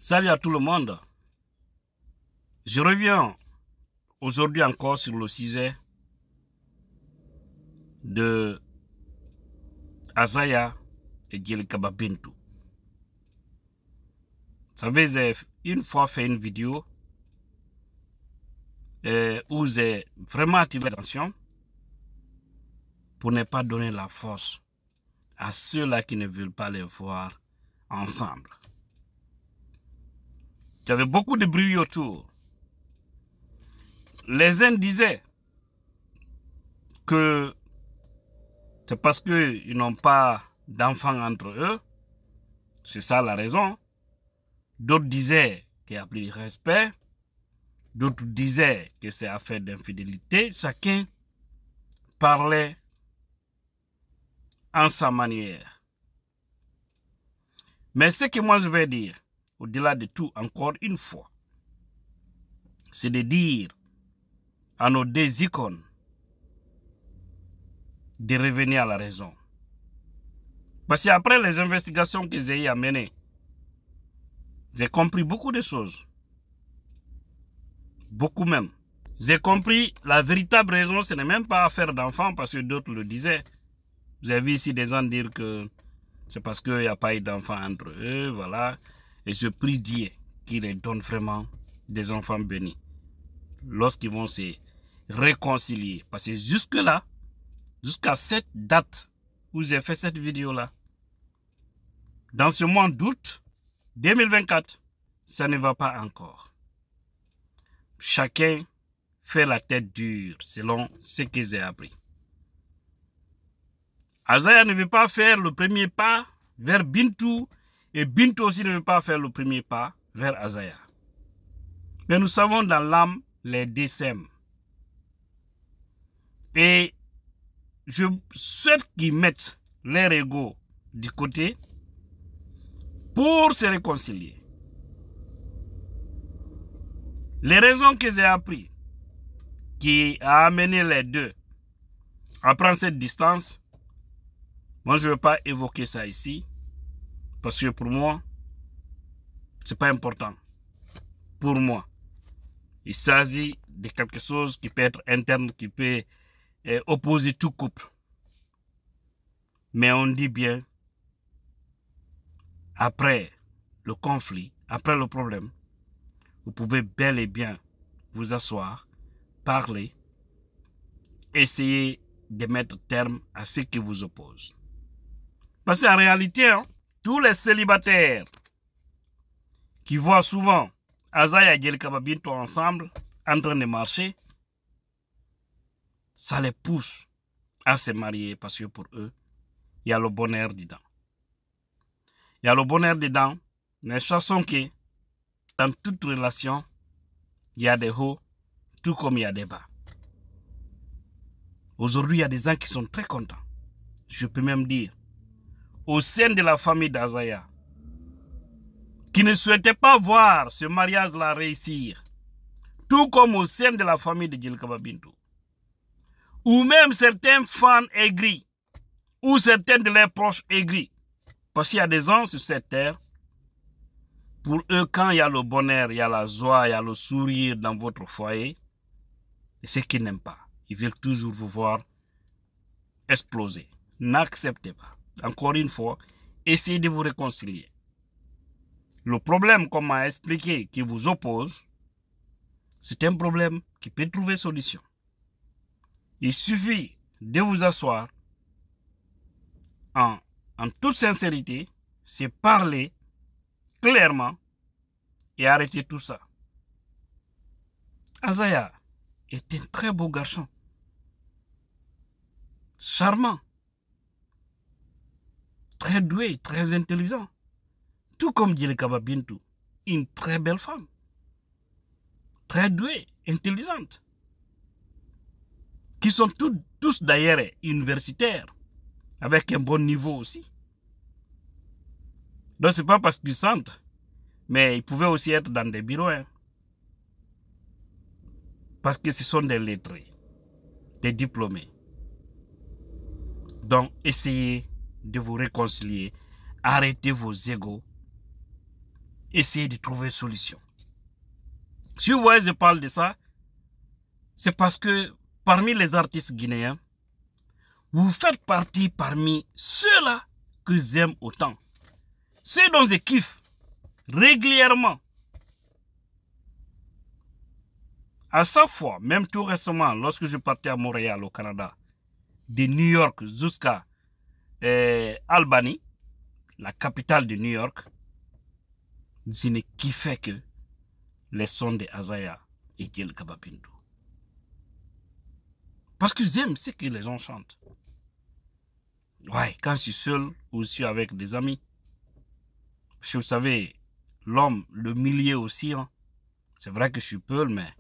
Salut à tout le monde. Je reviens aujourd'hui encore sur le sujet de Azaya et Djelikaba Bintou. Vous savez, j'ai une fois fait une vidéo où j'ai vraiment attiré l'attention pour ne pas donner la force à ceux-là qui ne veulent pas les voir ensemble. Il y avait beaucoup de bruit autour. Les uns disaient que c'est parce qu'ils n'ont pas d'enfants entre eux. C'est ça la raison. D'autres disaient qu'il n'y a plus de respect. D'autres disaient que c'est affaire d'infidélité. Chacun parlait en sa manière. Mais ce que moi je vais dire, au-delà de tout, encore une fois, c'est de dire à nos deux icônes de revenir à la raison. Parce qu'après les investigations que j'ai eu à mener, j'ai compris beaucoup de choses. Beaucoup même. J'ai compris la véritable raison, ce n'est même pas affaire d'enfants, parce que d'autres le disaient. Vous avez vu ici des gens dire que c'est parce qu'il n'y a pas eu d'enfants entre eux, voilà. Et je prie Dieu qu'il les donne vraiment des enfants bénis lorsqu'ils vont se réconcilier. Parce que jusque-là, jusqu'à cette date où j'ai fait cette vidéo-là, dans ce mois d'août 2024, ça ne va pas encore. Chacun fait la tête dure selon ce que j'ai appris. Azaya ne veut pas faire le premier pas vers Bintou et Bintou aussi ne veut pas faire le premier pas vers Azaya. Mais nous savons dans l'âme les deux s'aiment. Et je souhaite qu'ils mettent leur ego du côté pour se réconcilier. Les raisons que j'ai apprises qui a amené les deux à prendre cette distance, moi je ne veux pas évoquer ça ici parce que pour moi, ce n'est pas important. Pour moi, il s'agit de quelque chose qui peut être interne, qui peut opposer tout couple. Mais on dit bien, après le conflit, après le problème, vous pouvez bel et bien vous asseoir, parler, essayer de mettre terme à ce qui vous oppose. Parce qu'en réalité, tous les célibataires qui voient souvent Azaya et Djelikaba Bintou ensemble, en train de marcher, ça les pousse à se marier parce que pour eux, il y a le bonheur dedans. Il y a le bonheur dedans, mais sachant que dans toute relation, il y a des hauts, tout comme il y a des bas. Aujourd'hui, il y a des gens qui sont très contents. Je peux même dire, au sein de la famille d'Azaya, qui ne souhaitaient pas voir ce mariage-là réussir, tout comme au sein de la famille de Djelikaba Bintou, ou même certains fans aigris, ou certains de leurs proches aigris, parce qu'il y a des gens sur cette terre, pour eux, quand il y a le bonheur, il y a la joie, il y a le sourire dans votre foyer, et ce qu'ils n'aiment pas, ils veulent toujours vous voir exploser. N'acceptez pas. Encore une fois, essayez de vous réconcilier. Le problème, comme m'a expliqué, qui vous oppose, c'est un problème qui peut trouver solution. Il suffit de vous asseoir en toute sincérité, c'est parler clairement et arrêter tout ça. Azaya est un très beau garçon, charmant, très doué, très intelligent, tout comme Djelikaba Bintou, une très belle femme, très douée, intelligente, qui sont tous d'ailleurs universitaires, avec un bon niveau aussi. Donc ce n'est pas parce qu'ils sentent, mais ils pouvaient aussi être dans des bureaux, parce que ce sont des lettrés, des diplômés. Donc essayez de vous réconcilier, arrêtez vos égos essayer de trouver une solution. Si vous voyez, je parle de ça, c'est parce que parmi les artistes guinéens, vous faites partie parmi ceux-là que j'aime autant. Ceux dont je kiffe régulièrement. À chaque fois, même tout récemment, lorsque je partais à Montréal, au Canada, de New York jusqu'à Albany, la capitale de New York, je ne kiffais que les sons de Azaya et Djelkaba Bintou. Parce que j'aime ce que les gens chantent. Ouais, quand je suis seul ou je suis avec des amis. Parce que vous savez, l'homme, le milieu aussi, hein, c'est vrai que je suis Peul, mais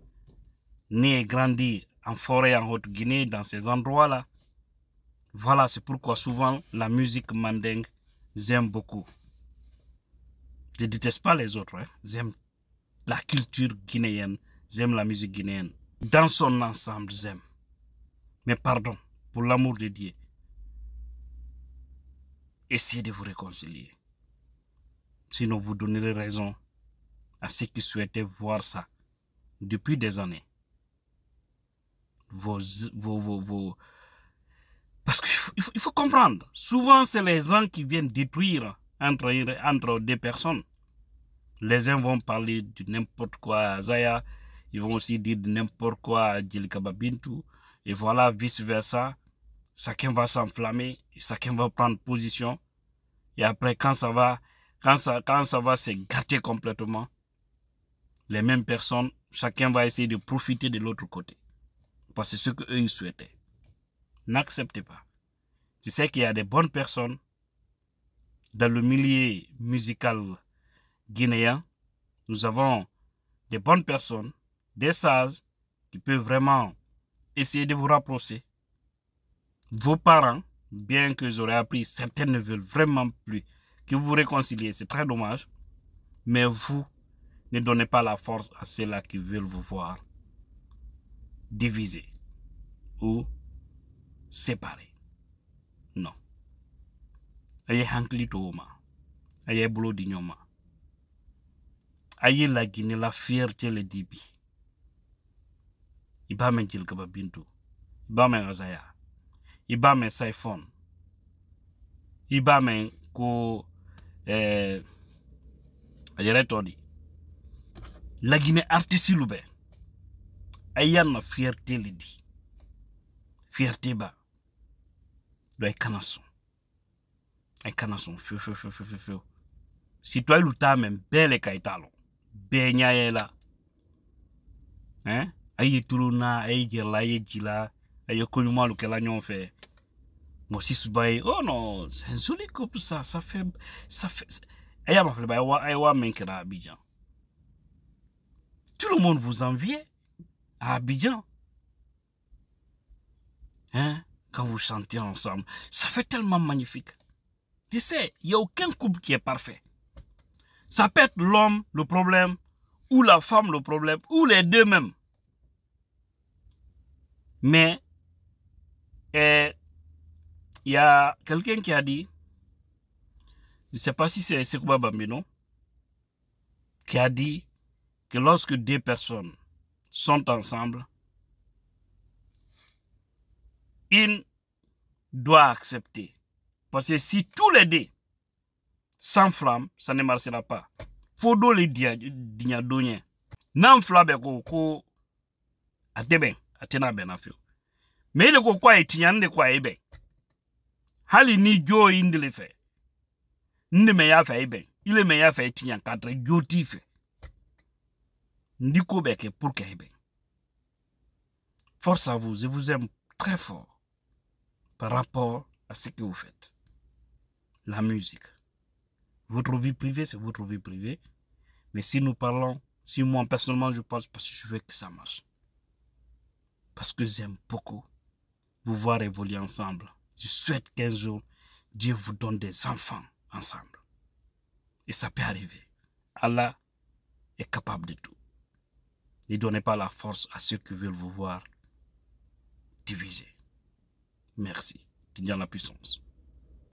né et grandi en forêt en Haute-Guinée, dans ces endroits-là. Voilà, c'est pourquoi souvent la musique mandingue, j'aime beaucoup. Je ne déteste pas les autres, hein. J'aime la culture guinéenne, j'aime la musique guinéenne. Dans son ensemble, j'aime. Mais pardon, pour l'amour de Dieu, essayez de vous réconcilier. Sinon, vous donnerez raison à ceux qui souhaitaient voir ça depuis des années. Parce qu'il faut comprendre. Souvent, c'est les gens qui viennent détruire entre deux personnes. Les uns vont parler de n'importe quoi à Zaya. Ils vont aussi dire de n'importe quoi à Djelkaba Bintou. Et voilà, vice-versa. Chacun va s'enflammer. Chacun va prendre position. Et après, quand ça va se gâter complètement, les mêmes personnes, chacun va essayer de profiter de l'autre côté. Parce que c'est ce qu'eux, ils souhaitaient. N'acceptez pas. Je sais qu'il y a des bonnes personnes dans le milieu musical guinéen. Nous avons des bonnes personnes, des sages, qui peuvent vraiment essayer de vous rapprocher. Vos parents, bien que j'aurais appris, certains ne veulent vraiment plus que vous vous réconciliez. C'est très dommage. Mais vous, ne donnez pas la force à ceux-là qui veulent vous voir diviser ou séparer. Non. Ayez hankli tooma. Ayez boulot d'ignoma. Ayez la Guinée, la fierté, le dibi. Iba men Djelkaba Bintou. Iba men Azaya. Iba men Saifon. Iba men ko ayere todi. La Guinée artiste loube. Ayant na fierté le di. Fierté ba. Do ay kanason. Ay kanason feu. Si toi luta men belle kaitalo. Benya la. Hein? Aye tuluna, aye jela, aye jila, aye konyuma lukela nyon fait. Moi si soubaye, oh non, c'est un joli couple ça fait. Aye ma fait aye wa menkera à Abidjan. Tout le monde vous enviait à Abidjan. Hein? Quand vous chantez ensemble, ça fait tellement magnifique. Tu sais, il n'y a aucun couple qui est parfait. Ça peut être l'homme le problème, ou la femme le problème, ou les deux même. Mais, il y a quelqu'un qui a dit, je ne sais pas si c'est Sekouba Bambino, qui a dit que lorsque deux personnes sont ensemble, une doit accepter. Parce que si tous les deux s'enflamment, ça ne marchera pas. Faut do les dignadonien. N'enflamme ko ateben, atena ben afio. Mais le ko kwa etiyan de kwa ebe. Hali ni jo indile fe. Nde me ya fe ebe. Il me ya fe etiyan katre joti fe. Ndiko beke pour ke ebe. Force à vous, je vous aime très fort par rapport à ce que vous faites. La musique. Votre vie privée, c'est votre vie privée. Mais si nous parlons, si moi personnellement je parle, parce que je veux que ça marche. Parce que j'aime beaucoup vous voir évoluer ensemble. Je souhaite qu'un jour, Dieu vous donne des enfants ensemble. Et ça peut arriver. Allah est capable de tout. Ne donnez pas la force à ceux qui veulent vous voir diviser. Merci. Qu'il y ait la puissance.